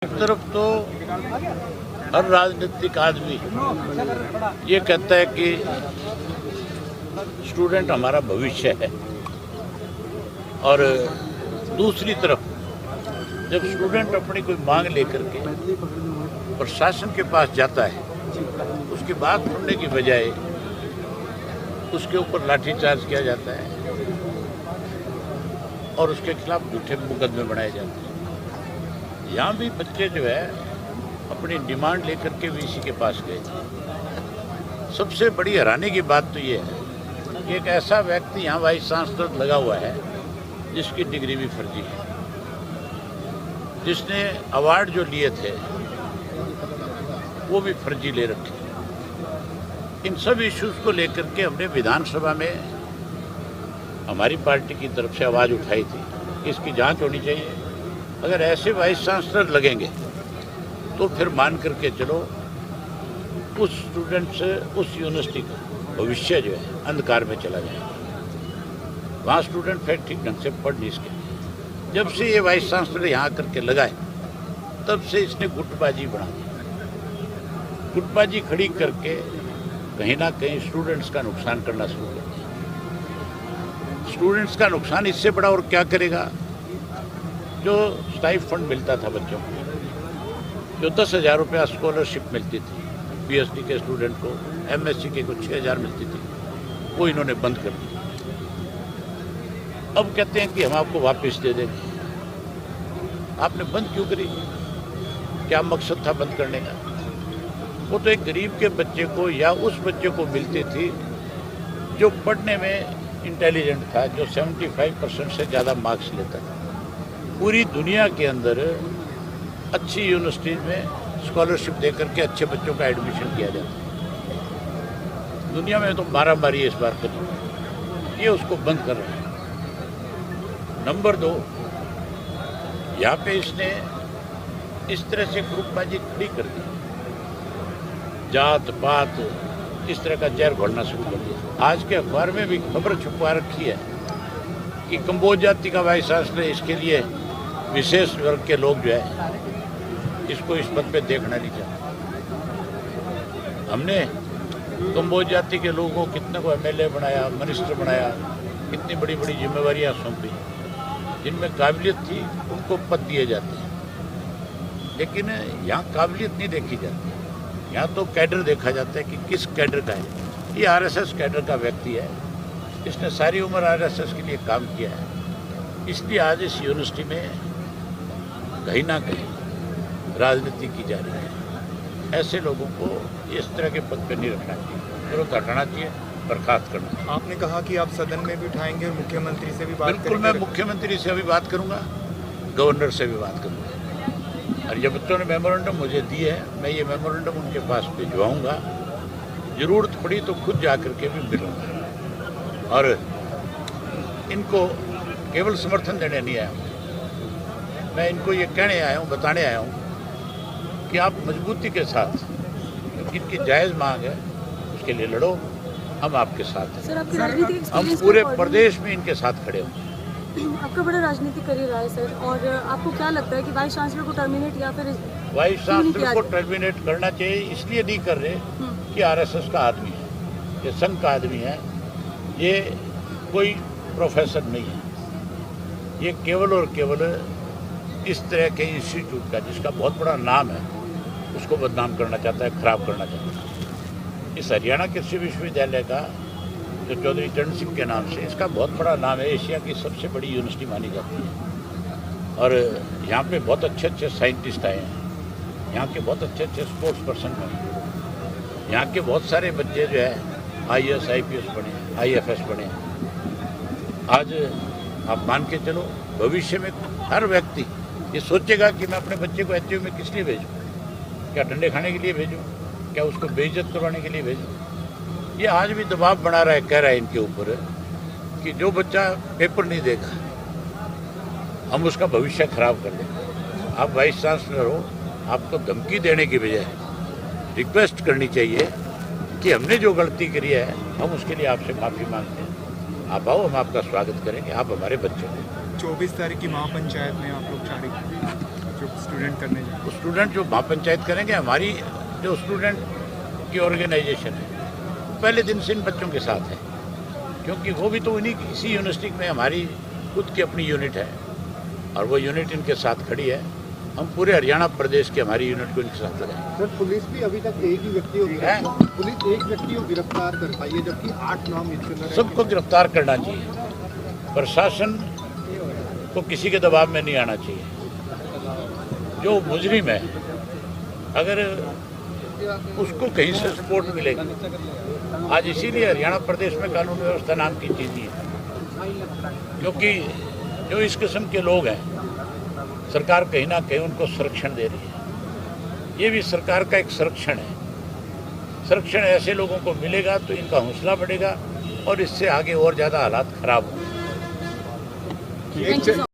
एक तरफ तो हर राजनीतिक आदमी ये कहता है कि स्टूडेंट हमारा भविष्य है, और दूसरी तरफ जब स्टूडेंट अपनी कोई मांग लेकर के प्रशासन के पास जाता है, उसकी बात सुनने की बजाय उसके ऊपर लाठीचार्ज किया जाता है और उसके खिलाफ झूठे मुकदमे बनाए जाते हैं। यहाँ भी बच्चे जो है अपनी डिमांड लेकर के वीसी के पास गए। सबसे बड़ी हैरानी की बात तो ये है कि एक ऐसा व्यक्ति यहाँ वाइस चांसलर लगा हुआ है जिसकी डिग्री भी फर्जी है, जिसने अवार्ड जो लिए थे वो भी फर्जी ले रखे। इन सब इश्यूज को लेकर के हमने विधानसभा में हमारी पार्टी की तरफ से आवाज़ उठाई थी कि इसकी जांच होनी चाहिए। अगर ऐसे वाइस चांसलर लगेंगे तो फिर मान करके चलो उस स्टूडेंट से, उस यूनिवर्सिटी का भविष्य जो है अंधकार में चला जाएगा। वहाँ स्टूडेंट फिर ठीक ढंग से पढ़ नहीं सके। जब से ये वाइस चांसलर यहाँ करके लगाए तब से इसने गुटबाजी बढ़ा दी। गुटबाजी खड़ी करके कहीं ना कहीं स्टूडेंट्स का नुकसान करना शुरू कर दिया। स्टूडेंट्स का नुकसान इससे बड़ा और क्या करेगा। जो स्टाइपेंड मिलता था बच्चों को, जो 10,000 रुपया स्कॉलरशिप मिलती थी पीएचडी के स्टूडेंट को, एमएससी के कुछ 6,000 मिलती थी, वो इन्होंने बंद कर दी। अब कहते हैं कि हम आपको वापस दे देंगे। आपने बंद क्यों करी? क्या मकसद था बंद करने का? वो तो एक गरीब के बच्चे को या उस बच्चे को मिलती थी जो पढ़ने में इंटेलिजेंट था, जो 75% से ज़्यादा मार्क्स लेता था। पूरी दुनिया के अंदर अच्छी यूनिवर्सिटीज में स्कॉलरशिप देकर के अच्छे बच्चों का एडमिशन किया जाता है। दुनिया में तो मारामारी है इस बार करी, ये उसको बंद कर रहा है। नंबर 2, यहाँ पे इसने इस तरह से ग्रुपबाजी खड़ी कर दी, जात पात इस तरह का जहर घोलना शुरू कर दिया। आज के अखबार में भी खबर छुपा रखी है कि कंबोज जाति का वाइस चांसलर, इसके लिए विशेष वर्ग के लोग जो है इसको इस पद पे देखना नहीं चाहते। हमने कंबोज जाति के लोगों को कितने को एमएलए बनाया, मिनिस्टर बनाया, कितनी बड़ी बड़ी जिम्मेवारियां सौंपी। जिनमें काबिलियत थी उनको पद दिए जाते हैं, लेकिन यहाँ काबिलियत नहीं देखी जाती। यहाँ तो कैडर देखा जाता है कि किस कैडर का है। ये आरएसएस कैडर का व्यक्ति है, इसने सारी उम्र आरएसएस के लिए काम किया है। इसलिए आज इस यूनिवर्सिटी में कहीं ना कहीं राजनीति की जा रही है। ऐसे लोगों को इस तरह के पद पर नहीं रखना चाहिए, तुरंत हटाना चाहिए, बर्खास्त करना चाहिए। आपने कहा कि आप सदन में भी उठाएंगे और मुख्यमंत्री से भी बात करेंगे। बिल्कुल, मैं मुख्यमंत्री से भी बात करूंगा, गवर्नर से भी बात करूंगा। और ये बच्चों ने मेमोरेंडम मुझे दिए है, मैं ये मेमोरेंडम उनके पास भिजवाऊंगा। जरूरत पड़ी तो खुद जा करके भी मिलूंगा। और इनको केवल समर्थन देने नहीं आया हूँ, मैं इनको ये कहने आया हूँ, बताने आया हूँ कि आप मजबूती के साथ जिनकी जायज़ मांग है उसके लिए लड़ो, हम आपके साथ हैं। सर, आपकी राजनीतिक हम पूरे प्रदेश में इनके साथ खड़े हों। आपका बड़ा राजनीतिक करियर रहा है सर, और आपको क्या लगता है कि वाइस चांसलर को टर्मिनेट या फिर वाइस चांसलर को टर्मिनेट करना चाहिए? इसलिए नहीं कर रहे कि आरएसएस का आदमी है, ये संघ का आदमी है, ये कोई प्रोफेसर नहीं है। ये केवल और केवल इस तरह के इंस्टीट्यूट का, जिसका बहुत बड़ा नाम है, उसको बदनाम करना चाहता है, खराब करना चाहता है। इस हरियाणा कृषि विश्वविद्यालय का जो चौधरी चरण सिंह के नाम से, इसका बहुत बड़ा नाम है, एशिया की सबसे बड़ी यूनिवर्सिटी मानी जाती है। और यहाँ पे बहुत अच्छे अच्छे साइंटिस्ट आए हैं, यहाँ के बहुत अच्छे अच्छे स्पोर्ट्स पर्सन बने, यहाँ के बहुत सारे बच्चे जो है IAS IPS बने, IFS बने। आज आप मान के चलो भविष्य में हर व्यक्ति ये सोचेगा कि मैं अपने बच्चे को एचयू में किस लिए भेजूँ? क्या डंडे खाने के लिए भेजूँ? क्या उसको बेइज्जत करवाने के लिए भेजूँ? ये आज भी दबाव बना रहा है, कह रहा है इनके ऊपर कि जो बच्चा पेपर नहीं देगा हम उसका भविष्य खराब कर देंगे। आप वाइस चांसलर हो, आपको धमकी देने की बजाय रिक्वेस्ट करनी चाहिए कि हमने जो गलती करी है हम उसके लिए आपसे माफ़ी मांगते हैं। आप आओ, हम आपका स्वागत करेंगे, आप हमारे बच्चे हैं। 24 तारीख की महापंचायत में आप लोग स्टूडेंट करने जाए? स्टूडेंट जो महापंचायत करेंगे, हमारी जो स्टूडेंट की ऑर्गेनाइजेशन है पहले दिन से इन बच्चों के साथ है, क्योंकि वो भी तो इसी यूनिवर्सिटी में हमारी खुद की अपनी यूनिट है और वो यूनिट इनके साथ खड़ी है। हम पूरे हरियाणा प्रदेश की हमारी यूनिट को इनके साथ लगाएंगे। सर, पुलिस भी अभी तक एक ही व्यक्ति को पुलिस एक व्यक्ति को गिरफ्तार कर पाई है, जबकि 8 नाम इसके अंदर है। सबको गिरफ्तार करना चाहिए। प्रशासन को किसी के दबाव में नहीं आना चाहिए। जो मुजरिम है अगर उसको कहीं से सपोर्ट मिलेगी, आज इसीलिए हरियाणा प्रदेश में कानून व्यवस्था नाम की चीज़ नहीं है, क्योंकि जो इस किस्म के लोग हैं सरकार कहीं ना कहीं उनको संरक्षण दे रही है। ये भी सरकार का एक संरक्षण है। संरक्षण ऐसे लोगों को मिलेगा तो इनका हौसला बढ़ेगा और इससे आगे और ज़्यादा हालात खराब होंगे। Thank you.